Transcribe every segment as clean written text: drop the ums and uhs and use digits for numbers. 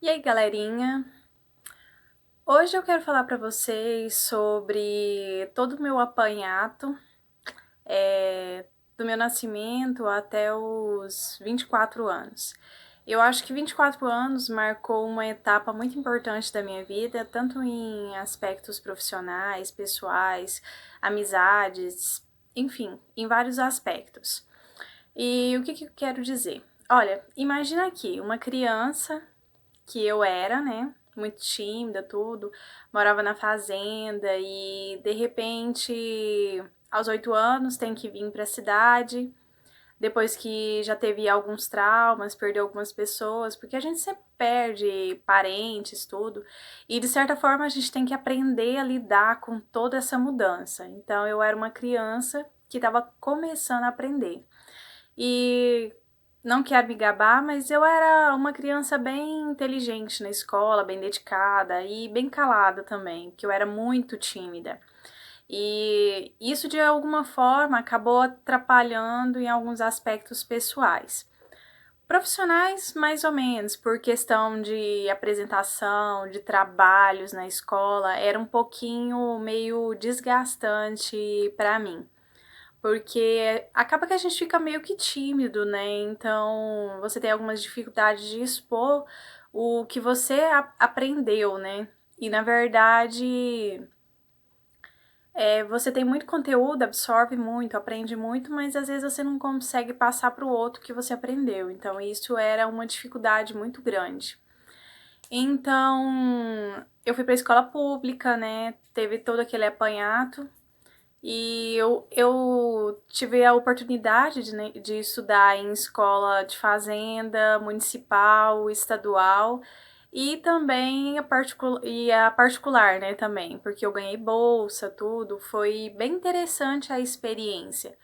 E aí, galerinha? Hoje eu quero falar para vocês sobre todo o meu apanhado, do meu nascimento até os 24 anos. Eu acho que 24 anos marcou uma etapa muito importante da minha vida, tanto em aspectos profissionais, pessoais, amizades, enfim, em vários aspectos. E o que eu quero dizer? Olha, imagina aqui uma criança que eu era, né? Muito tímida, tudo, morava na fazenda e de repente, aos 8 anos, tem que vir para a cidade. Depois que já teve alguns traumas, perdeu algumas pessoas, porque a gente sempre perde parentes, tudo, e de certa forma a gente tem que aprender a lidar com toda essa mudança. Então eu era uma criança que estava começando a aprender. E não quero me gabar, mas eu era uma criança bem inteligente na escola, bem dedicada e bem calada também, que eu era muito tímida. E isso de alguma forma acabou atrapalhando em alguns aspectos pessoais. Profissionais, mais ou menos, por questão de apresentação, de trabalhos na escola, era um pouquinho meio desgastante para mim. Porque acaba que a gente fica meio que tímido, né? Então você tem algumas dificuldades de expor o que você aprendeu, né? E na verdade, você tem muito conteúdo, absorve muito, aprende muito, mas às vezes você não consegue passar para o outro que você aprendeu. Então isso era uma dificuldade muito grande. Então eu fui para a escola pública, né? Teve todo aquele apanhado. E eu tive a oportunidade de, né, de estudar em escola de fazenda, municipal, estadual e também a particular, né, também, porque eu ganhei bolsa, tudo, foi bem interessante a experiência.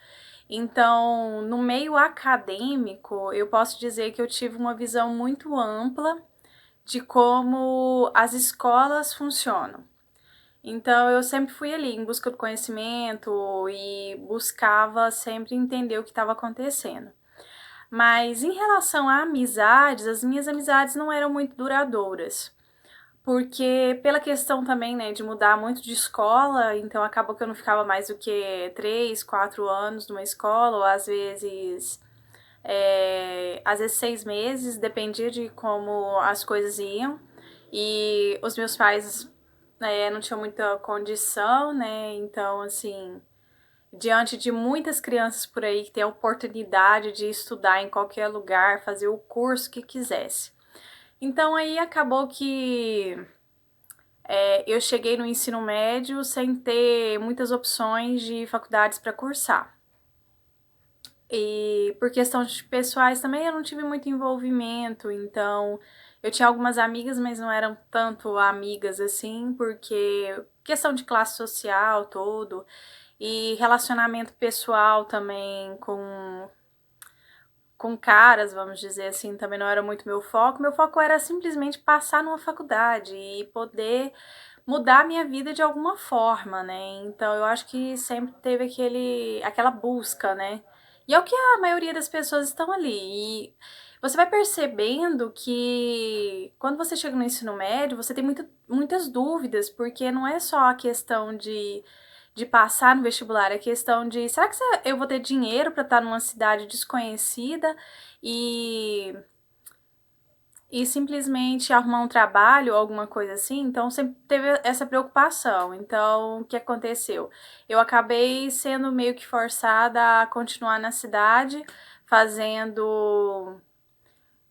Então, no meio acadêmico, eu posso dizer que eu tive uma visão muito ampla de como as escolas funcionam. Então eu sempre fui ali em busca do conhecimento e buscava sempre entender o que estava acontecendo. Mas em relação a amizades, as minhas amizades não eram muito duradouras. Porque pela questão também, né, de mudar muito de escola, então acabou que eu não ficava mais do que 3, 4 anos numa escola, ou às vezes 6 meses, dependia de como as coisas iam. E os meus pais não tinham muita condição, né? Então, assim, diante de muitas crianças por aí que têm a oportunidade de estudar em qualquer lugar, fazer o curso que quisesse. Então, aí acabou que eu cheguei no ensino médio sem ter muitas opções de faculdades para cursar. E por questões pessoais também eu não tive muito envolvimento, então eu tinha algumas amigas, mas não eram tanto amigas assim, porque questão de classe social, todo, e relacionamento pessoal também com caras, vamos dizer assim, também não era muito meu foco. Meu foco era simplesmente passar numa faculdade e poder mudar a minha vida de alguma forma, né? Então eu acho que sempre teve aquela busca, né? E é o que a maioria das pessoas estão ali. E você vai percebendo que quando você chega no ensino médio, você tem muitas dúvidas, porque não é só a questão de passar no vestibular, é questão de será que eu vou ter dinheiro para estar numa cidade desconhecida e e simplesmente arrumar um trabalho ou alguma coisa assim, então sempre teve essa preocupação. Então, o que aconteceu? Eu acabei sendo meio que forçada a continuar na cidade, fazendo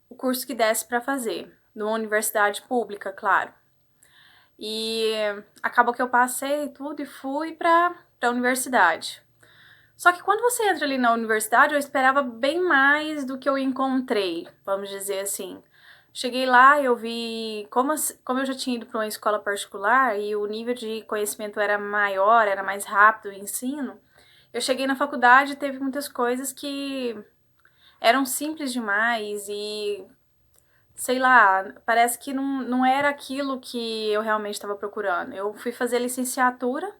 o curso que desse para fazer, numa universidade pública, claro. E acabou que eu passei tudo e fui para a universididade. Só que quando você entra ali na universidade, eu esperava bem mais do que eu encontrei, vamos dizer assim. Cheguei lá, eu vi como eu já tinha ido para uma escola particular e o nível de conhecimento era maior, era mais rápido o ensino. Eu cheguei na faculdade e teve muitas coisas que eram simples demais e sei lá, parece que não era aquilo que eu realmente estava procurando. Eu fui fazer licenciatura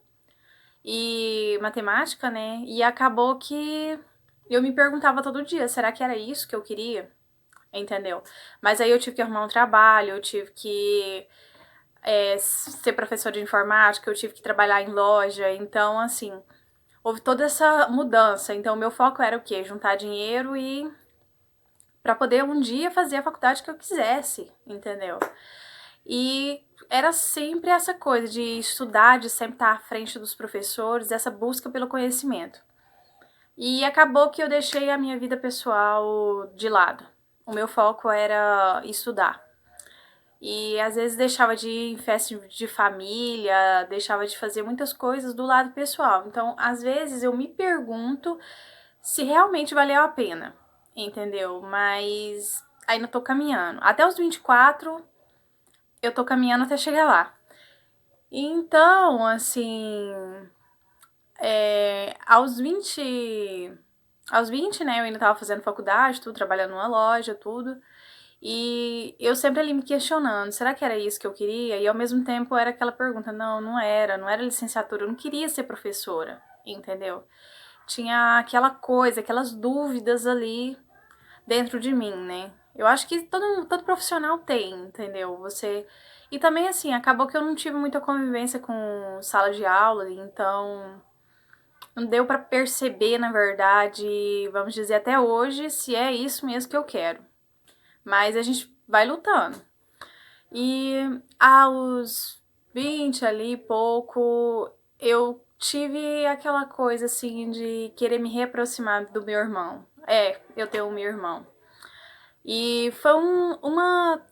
e matemática, né? E acabou que eu me perguntava todo dia, será que era isso que eu queria? entendeu? Mas aí eu tive que arrumar um trabalho, eu tive que ser professora de informática, eu tive que trabalhar em loja, então, assim, houve toda essa mudança. Então, meu foco era o quê? Juntar dinheiro e para poder um dia fazer a faculdade que eu quisesse, entendeu? E era sempre essa coisa de estudar, de sempre estar à frente dos professores, essa busca pelo conhecimento. E acabou que eu deixei a minha vida pessoal de lado. O meu foco era estudar. E às vezes deixava de ir em festa de família, deixava de fazer muitas coisas do lado pessoal. Então, às vezes eu me pergunto se realmente valeu a pena, entendeu? Mas ainda tô caminhando. Até os 24, eu tô caminhando até chegar lá. Então, assim, aos 20, né, eu ainda tava fazendo faculdade, tudo, trabalhando numa loja, tudo. E eu sempre ali me questionando, será que era isso que eu queria? E ao mesmo tempo era aquela pergunta, não, não era licenciatura, eu não queria ser professora, entendeu? Tinha aquela coisa, aquelas dúvidas ali dentro de mim, né? Eu acho que todo profissional tem, entendeu? E também, assim, acabou que eu não tive muita convivência com sala de aula, então não deu pra perceber, na verdade, vamos dizer até hoje, se é isso mesmo que eu quero. Mas a gente vai lutando. E aos 20 ali, pouco, eu tive aquela coisa assim de querer me reaproximar do meu irmão. Eu tenho um meu irmão. E foi uma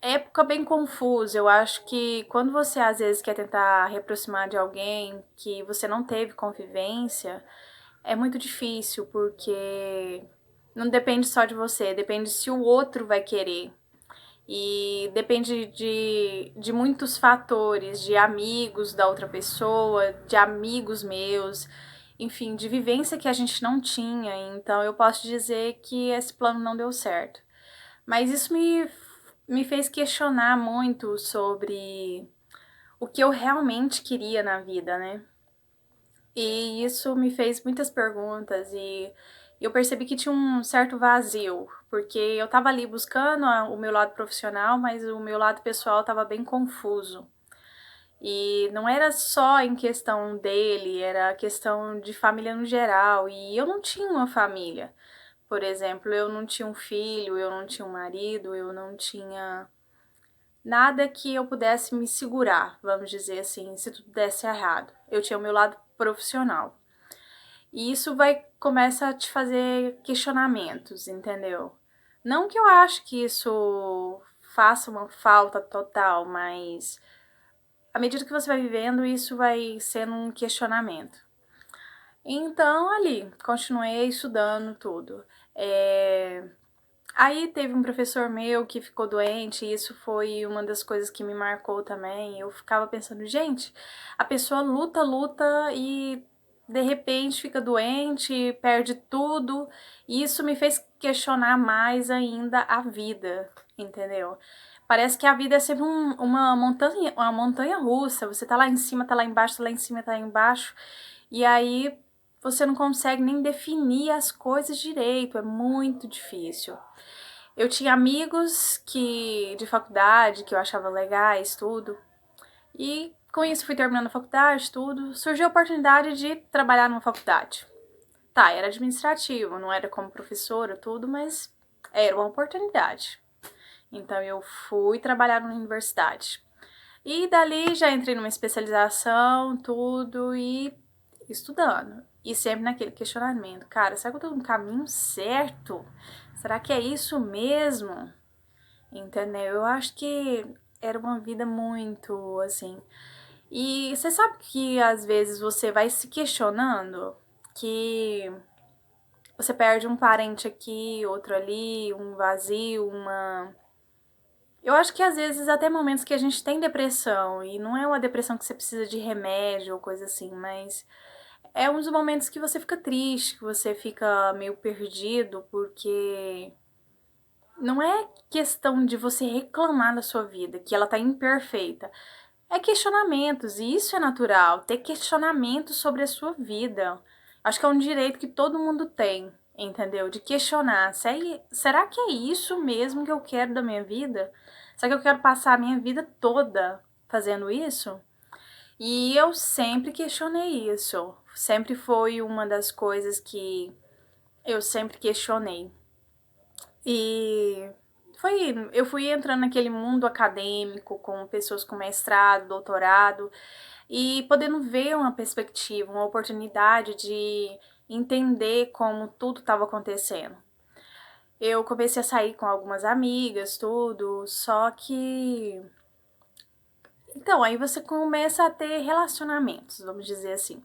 época bem confusa. Eu acho que quando você às vezes quer tentar reaproximar de alguém que você não teve convivência, é muito difícil, porque não depende só de você, depende se o outro vai querer. E depende de muitos fatores, de amigos da outra pessoa, de amigos meus, enfim, de vivência que a gente não tinha. Então eu posso dizer que esse plano não deu certo. Mas isso me fez questionar muito sobre o que eu realmente queria na vida, né? E isso me fez muitas perguntas e eu percebi que tinha um certo vazio, porque eu tava ali buscando o meu lado profissional, mas o meu lado pessoal tava bem confuso. E não era só em questão dele, era questão de família no geral. E eu não tinha uma família. Por exemplo, eu não tinha um filho, eu não tinha um marido, eu não tinha nada que eu pudesse me segurar, vamos dizer assim, se tudo desse errado. Eu tinha o meu lado profissional. E isso começa a te fazer questionamentos, entendeu? Não que eu acho que isso faça uma falta total, mas à medida que você vai vivendo, isso vai sendo um questionamento. Então, ali, continuei estudando tudo. Aí teve um professor meu que ficou doente, e isso foi uma das coisas que me marcou também. Eu ficava pensando, gente, a pessoa luta, luta e de repente fica doente, perde tudo. E isso me fez questionar mais ainda a vida, entendeu? Parece que a vida é sempre uma montanha russa. Você tá lá em cima, tá lá embaixo, tá lá em cima, tá lá embaixo. E aí você não consegue nem definir as coisas direito, é muito difícil. Eu tinha amigos de faculdade que eu achava legais, tudo. E com isso fui terminando a faculdade, tudo. Surgiu a oportunidade de trabalhar numa faculdade. Tá, era administrativo, não era como professora, tudo, mas era uma oportunidade. Então eu fui trabalhar na universidade. E dali já entrei numa especialização, tudo, e estudando. E sempre naquele questionamento, cara, será que eu tô no caminho certo? Será que é isso mesmo? Entendeu? Eu acho que era uma vida muito assim. E você sabe que às vezes você vai se questionando que você perde um parente aqui, outro ali, um vazio, uma. Eu acho que às vezes até momentos que a gente tem depressão, e não é uma depressão que você precisa de remédio ou coisa assim, mas é um dos momentos que você fica triste, que você fica meio perdido, porque não é questão de você reclamar da sua vida, que ela tá imperfeita. É questionamentos, e isso é natural, ter questionamentos sobre a sua vida. Acho que é um direito que todo mundo tem, entendeu? De questionar, será que é isso mesmo que eu quero da minha vida? Será que eu quero passar a minha vida toda fazendo isso? E eu sempre questionei isso. Sempre foi uma das coisas que eu sempre questionei. E eu fui entrando naquele mundo acadêmico com pessoas com mestrado, doutorado e podendo ver uma perspectiva, uma oportunidade de entender como tudo estava acontecendo. Eu comecei a sair com algumas amigas, tudo, só que então, aí você começa a ter relacionamentos, vamos dizer assim,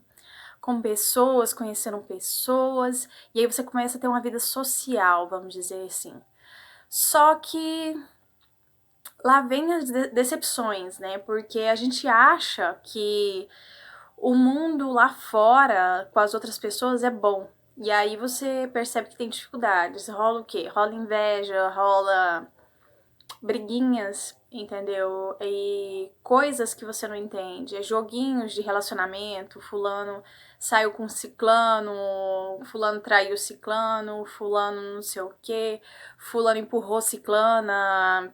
com pessoas, conheceram pessoas, e aí você começa a ter uma vida social, vamos dizer assim. Só que lá vem as decepções, né? Porque a gente acha que o mundo lá fora, com as outras pessoas, é bom. E aí você percebe que tem dificuldades. Rola o quê? Rola inveja, rola briguinhas, entendeu? E coisas que você não entende. Joguinhos de relacionamento, fulano saiu com ciclano, fulano traiu ciclano, fulano não sei o quê, fulano empurrou ciclana,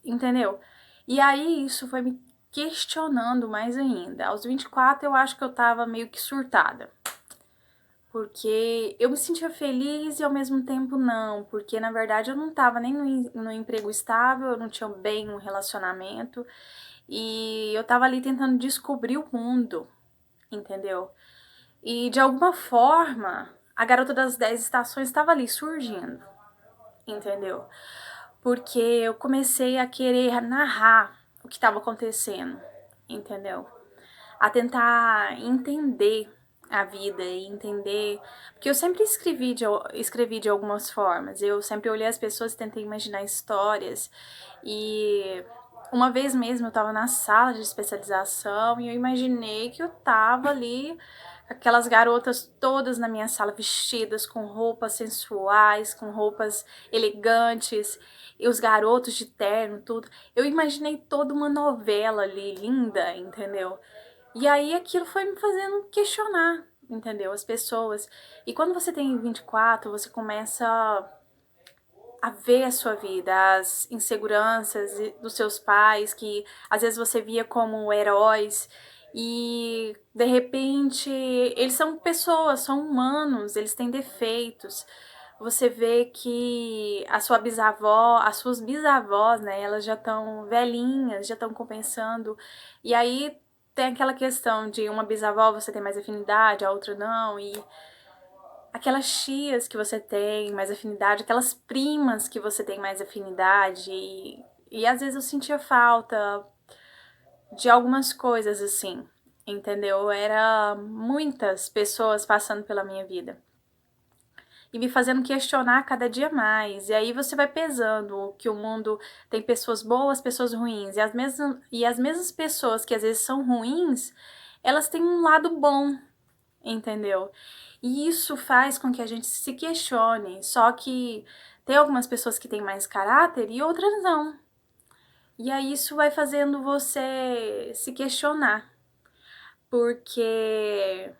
entendeu? E aí isso foi me questionando mais ainda. Aos 24 eu acho que eu tava meio que surtada. Porque eu me sentia feliz e ao mesmo tempo não, porque na verdade eu não tava nem no emprego estável, eu não tinha bem um relacionamento e eu tava ali tentando descobrir o mundo, entendeu? E de alguma forma a Garota das 10 Estações estava ali surgindo, entendeu? Porque eu comecei a querer narrar o que estava acontecendo, entendeu? A tentar entender a vida e entender. Porque eu sempre escrevi de algumas formas. Eu sempre olhei as pessoas e tentei imaginar histórias. E uma vez mesmo eu tava na sala de especialização e eu imaginei que eu tava ali, aquelas garotas todas na minha sala vestidas com roupas sensuais, com roupas elegantes, e os garotos de terno, tudo. Eu imaginei toda uma novela ali, linda, entendeu? E aí aquilo foi me fazendo questionar, entendeu? As pessoas. E quando você tem 24, você começa a ver a sua vida, as inseguranças dos seus pais, que às vezes você via como heróis, e de repente eles são pessoas, são humanos, eles têm defeitos. Você vê que a sua bisavó, as suas bisavós, né, elas já estão velhinhas, já estão compensando. E aí tem aquela questão de uma bisavó você tem mais afinidade, a outra não, e aquelas tias que você tem mais afinidade, aquelas primas que você tem mais afinidade, e às vezes eu sentia falta de algumas coisas assim, entendeu? Era muitas pessoas passando pela minha vida e me fazendo questionar cada dia mais. E aí você vai pesando que o mundo tem pessoas boas, pessoas ruins, e as mesmas pessoas que às vezes são ruins, elas têm um lado bom, entendeu? E isso faz com que a gente se questione, só que tem algumas pessoas que têm mais caráter e outras não. E aí isso vai fazendo você se questionar, porque,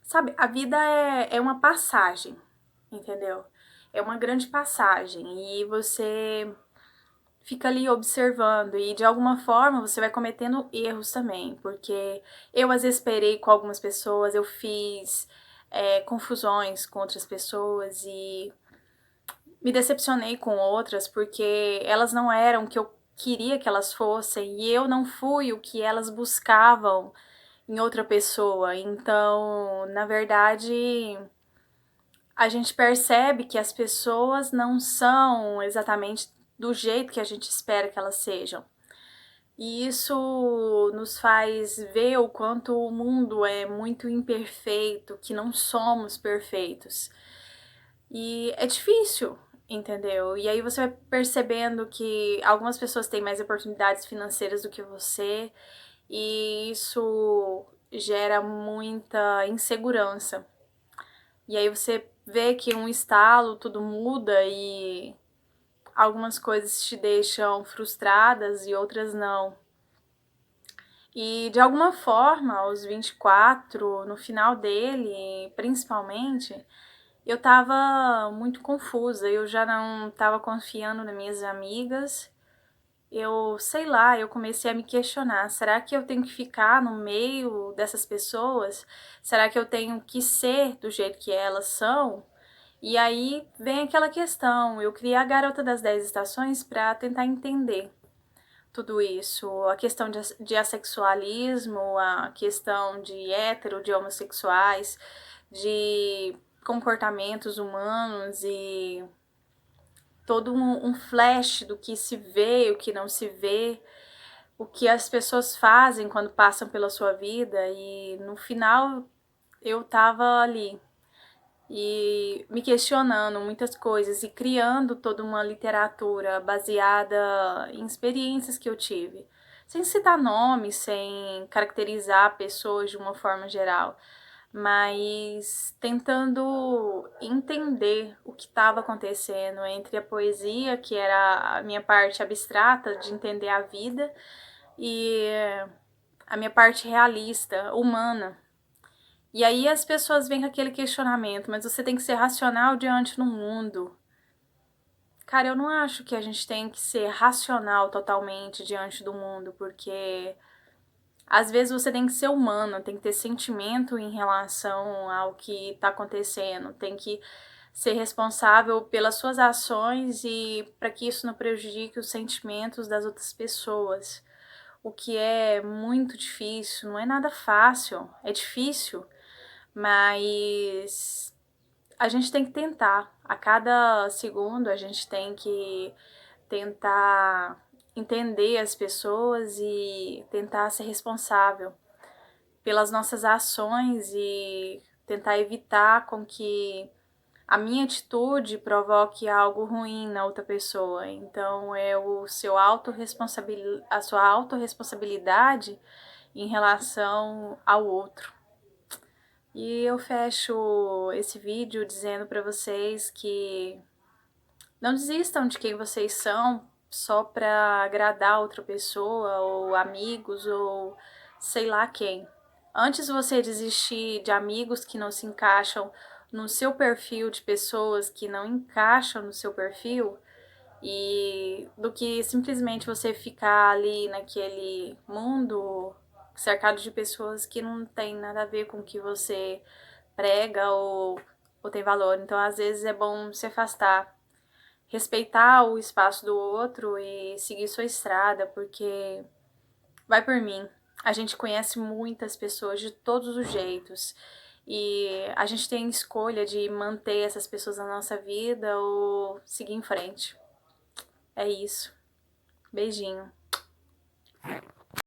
sabe, a vida é uma passagem, entendeu? É uma grande passagem e você fica ali observando e de alguma forma você vai cometendo erros também, porque eu às vezes esperei com algumas pessoas, eu fiz confusões com outras pessoas e me decepcionei com outras porque elas não eram o que eu queria que elas fossem e eu não fui o que elas buscavam em outra pessoa. Então, na verdade, a gente percebe que as pessoas não são exatamente do jeito que a gente espera que elas sejam. E isso nos faz ver o quanto o mundo é muito imperfeito, que não somos perfeitos. E é difícil, entendeu? E aí você vai percebendo que algumas pessoas têm mais oportunidades financeiras do que você, e isso gera muita insegurança. E aí você vê que um estalo tudo muda e algumas coisas te deixam frustradas e outras não. E de alguma forma, aos 24, no final dele, principalmente, eu tava muito confusa, eu já não tava confiando nas minhas amigas. Eu, sei lá, eu comecei a me questionar, será que eu tenho que ficar no meio dessas pessoas? Será que eu tenho que ser do jeito que elas são? E aí vem aquela questão, eu criei a Garota das 10 Estações para tentar entender tudo isso, a questão de assexualismo, a questão de hétero, de homossexuais, de comportamentos humanos e todo um flash do que se vê, o que não se vê, o que as pessoas fazem quando passam pela sua vida, e no final eu tava ali e me questionando muitas coisas e criando toda uma literatura baseada em experiências que eu tive, sem citar nomes, sem caracterizar pessoas de uma forma geral, mas tentando entender o que estava acontecendo entre a poesia, que era a minha parte abstrata de entender a vida, e a minha parte realista, humana. E aí as pessoas vêm com aquele questionamento, mas você tem que ser racional diante do mundo. Cara, eu não acho que a gente tem que ser racional totalmente diante do mundo, porque às vezes você tem que ser humano, tem que ter sentimento em relação ao que tá acontecendo, tem que ser responsável pelas suas ações e para que isso não prejudique os sentimentos das outras pessoas. O que é muito difícil, não é nada fácil, é difícil, mas a gente tem que tentar. A cada segundo a gente tem que tentar entender as pessoas e tentar ser responsável pelas nossas ações e tentar evitar com que a minha atitude provoque algo ruim na outra pessoa. Então é a sua autorresponsabilidade em relação ao outro. E eu fecho esse vídeo dizendo para vocês que não desistam de quem vocês são só para agradar outra pessoa ou amigos ou sei lá quem. Antes você desistir de amigos que não se encaixam no seu perfil, de pessoas que não encaixam no seu perfil, e do que simplesmente você ficar ali naquele mundo cercado de pessoas que não tem nada a ver com o que você prega ou tem valor. Então, às vezes é bom se afastar, respeitar o espaço do outro e seguir sua estrada, porque vai por mim. A gente conhece muitas pessoas de todos os jeitos e a gente tem escolha de manter essas pessoas na nossa vida ou seguir em frente. É isso. Beijinho.